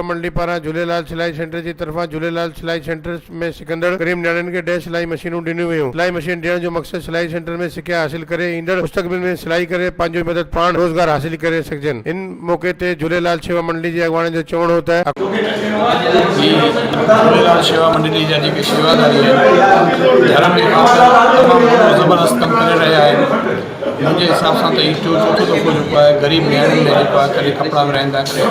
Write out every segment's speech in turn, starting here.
मंडली पारा झूलेलाल सिलाई सेंटर की तरफा झूलेलाल सिलाई सेंटर में सिकंदड़ गरीब न्याणियुनि के 10 सिलाई मशीनूं ॾिनियूं वयूं। सिलाई मशीन ॾियण जो मक़सद सिलाई सेंटर में सिखिया हासिल करे ईंदड़ मुस्तक़बिल में सिलाई करे पंहिंजो मदद पाण रोजगार हासिल करे सघजनि। इन मौके ते झूलेलाल सेवा मंडली जे अॻवाननि जो चवणु होता है झूलेलाल सेवा मंडली जा जेके शेवादारी आहिनि धर्म जे तमामु ज़बरदस्त कमु करे रहिया आहिनि। मुंहिंजे हिसाब सां त इहो चोथों दफ़ो जेको आहे ग़रीब न्याणियुनि में जेको आहे कॾहिं कपिड़ा विराइनि था, कॾहिं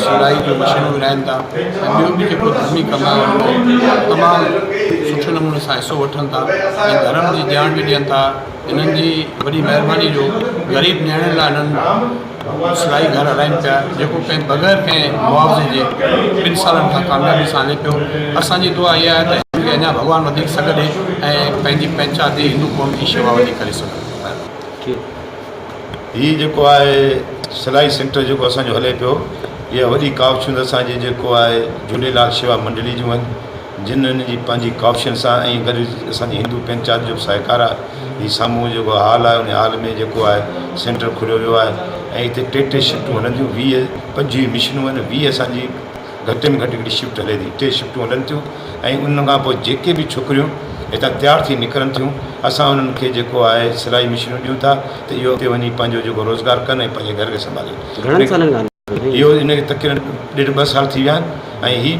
सिलाई जूं मशीनूं विराइनि था ऐं ॿियो बि जेको धर्मी कमु आहे उनमें तमामु सुठे नमूने सां हिसो वठनि था ऐं धर्म जी ॼाण बि ॾियनि था। इन्हनि जी वॾी महिरबानी जो ग़रीब न्याणियुनि लाइ इन्हनि सिलाई घर हलाइनि पिया, जेको कंहिं बग़ैर कंहिं मुआवज़े जे 2 सालनि खां कामयाबी सां हले पियो। असांजी दुआ इहा आहे त अञा भॻवानु वधीक सघे ऐं पंहिंजी पंचायत हिंदू क़ौम जी शेवा वधीक करे सघे। हीअ जेको आहे सिलाई सेंटर जेको असांजो हले पियो, इहा वॾी कावशूं असांजे जेको आहे झूलेलाल शेवा मंडली जूं आहिनि, जिन्हनि जी पंहिंजी कावशनि सां ऐं गॾु असांजी हिंदू पंचायत जो सहकार आहे। हीअ साम्हूं जेको हाल आहे उन हाल में जेको आहे सेंटर खुलियो वियो आहे ऐं हिते 3 शिफ्टूं हलंदियूं। 20-25 मशीनूं आहिनि। 20 असांजी घटि में घटि हिकिड़ी शिफ्ट हले थी। 3 शिफ्टूं हलनि थियूं ऐं उन खां पोइ जेके बि छोकिरियूं हितां तयारु थी निकिरनि थियूं, असां उन्हनि खे जेको आहे सिलाई मशीनूं ॾियूं था त इहो हुते वञी पंहिंजो जेको रोज़गार कनि ऐं पंहिंजे घर खे संभालनि। इहो इनखे तक़रीबन 1.5-2 साल थी विया आहिनि ऐं हीअ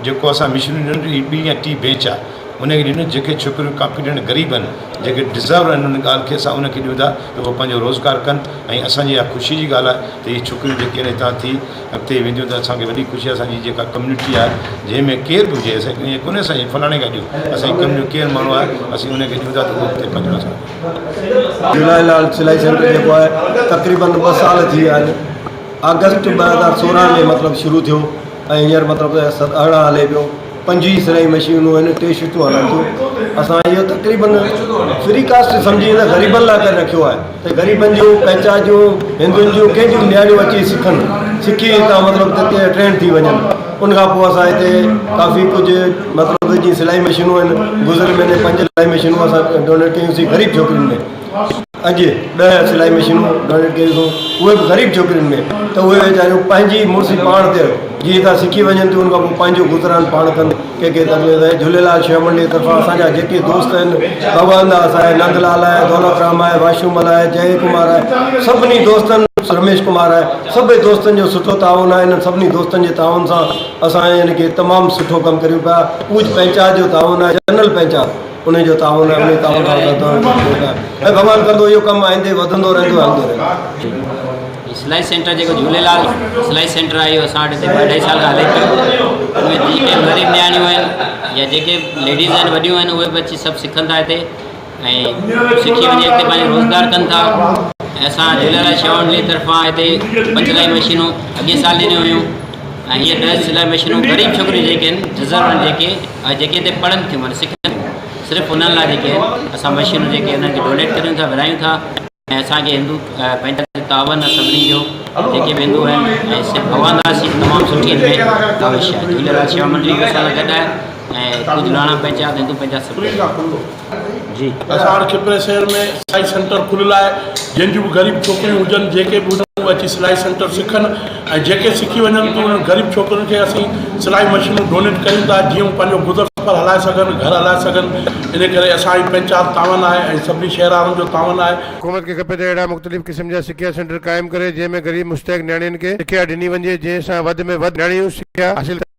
जेको असां मशीनूं ॾियूं 2 या 3 बेंच आहे उनखे ॾिनो। जेके छोकिरियूं कॉम्पिटेंट ग़रीब आहिनि, जेके डिज़र्व आहिनि उन ॻाल्हि खे असां उनखे ॾियूं था त उहो पंहिंजो रोज़गार कनि ऐं असांजी इहा ख़ुशी जी ॻाल्हि आहे त इहे छोकिरियूं जेके आहिनि हितां थी अॻिते वेंदियूं त असांखे वॾी ख़ुशी आहे। असांजी जेका कम्यूनिटी आहे जंहिंमें केर बि हुजे, असां ईअं कोन्हे असांजे फलाणे खां ॾियूं, असांजी कम्यूनिटी केरु माण्हू आहे असीं उनखे ॾियूं था त उहो हुते पंहिंजो असां। झूलेलाल सिलाई सेंटर जेको आहे तक़रीबन 2 साल थी विया आहिनि। अगस्त 2016 में मतिलबु शुरू थियो ऐं हींअर मतिलबु 18 हले पियो। 25 सिलाई मशीनूं आहिनि, 3 शिफ्टूं हलनि थियूं। असां इहो तक़रीबन फ्री कास्ट सम्झी त ग़रीबनि लाइ करे रखियो आहे त ग़रीबनि जूं पंचायत जूं हिंदुनि जूं कंहिंजूं न्याणियूं अची सिखी हितां मतिलबु हिते ट्रेंड थी वञनि। उनखां पोइ असां हिते काफ़ी कुझु मतिलबु जीअं सिलाई मशीनूं आहिनि, गुज़िरे महीने 5 सिलाई मशीनूं असां डोनेट कयूंसीं ग़रीब छोकिरियुनि में। अॼु 10 सिलाई मशीनूं डोनेट कयूं उहे बि ग़रीब छोकिरियुनि में, त उहे वीचारियूं पंहिंजी मुड़ुसी पाण ते जीअं था सिखी वञनि थियूं, उनखां पोइ पंहिंजो गुज़रान पाण कनि। के तकलीफ़ झूलेलाल शेवा मंडली जी तरफ़ां असांजा जेके दोस्त आहिनि, भगवान दास आहे, नंदलाल आहे, दौलतराम आहे, वाशूमल आहे, जय कुमार आहे, सभिनी दोस्तनि, रमेश कुमार आहे, सभई दोस्तनि जो सुठो ताउन आहे। इन्हनि सभिनी दोस्तनि जे ताउन सां असां यानी कि तमामु सुठो कमु करियूं पिया। पूज पंचायत जो ताउन आहे, जनरल पंचायत उनजो ताउन आहे, उन ताउन सां ऐं भॻवानु कंदो इहो कमु आईंदे वधंदो रहंदो हलंदो। सिलाई सेंटर जो झूलेलाल सिलाई सेंटर आहे इहो असां वटि 2.5 साल खां हले पियो। उनमें जेके ग़रीब न्याणियूं आहिनि या जेके लेडीज़ आहिनि वॾियूं आहिनि उहे बि अची सभु सिखनि था हिते ऐं सिखी वञी हिते पंहिंजो रोज़गार कनि था। ऐं असां झूलेलाल शेवा मंडली तरफ़ां हिते 5 सिलाई मशीनूं अॻे साल ॾिनियूं हुयूं ऐं हीअ 10 सिलाई मशीनूं ग़रीब छोकिरियूं जेके आहिनि डिज़र्व आहिनि, जेके हिते पढ़नि थियूं माना सिखनि, सिर्फ़ु उन्हनि लाइ जेके आहिनि असां मशीनूं जेके उन्हनि खे डोनेट करियूं था, विरायूं था। ऐं असांखे हिंदू पंहिंजा तावन सभिनी जो जेके बि हिंदू आहिनि ऐं सिर्फ़ु भगवान दास जी तमामु सुठी हिन में काविश आहे। झूलेलाल शेवा मंडली बि असां सां गॾु आहे ऐं कुझु लाणा पंचायत हिंदू पंचायत सभु जी। असां वटि खिपरे शहर में सिलाई सेंटर खुलियल आहे। जंहिंजूं बि ग़रीब छोकिरियूं हुजनि, जेके बि हुजनि अची सिलाई सेंटर सिखनि ऐं जेके सिखी वञनि त उन्हनि ग़रीब छोकिरियुनि खे असीं सिलाई मशीनूं डोनेट कयूं था जीअं पंहिंजो गुज़र सफ़र हलाए सघनि, घर हलाए सघनि। इन करे असांजी पंचायत तावन आहे ऐं सभिनी शहर वारनि जो तावन आहे। हुकूमत खे खपे त अहिड़ा मुख़्तलिफ़ क़िस्म जा सिखिया सेंटर क़ाइमु करे जंहिंमें ग़रीब मुस्तहिक़ न्याणियुनि खे सिखिया ॾिनी वञे, जंहिं सां वधि में वधि न्याणियूं सिखिया हासिल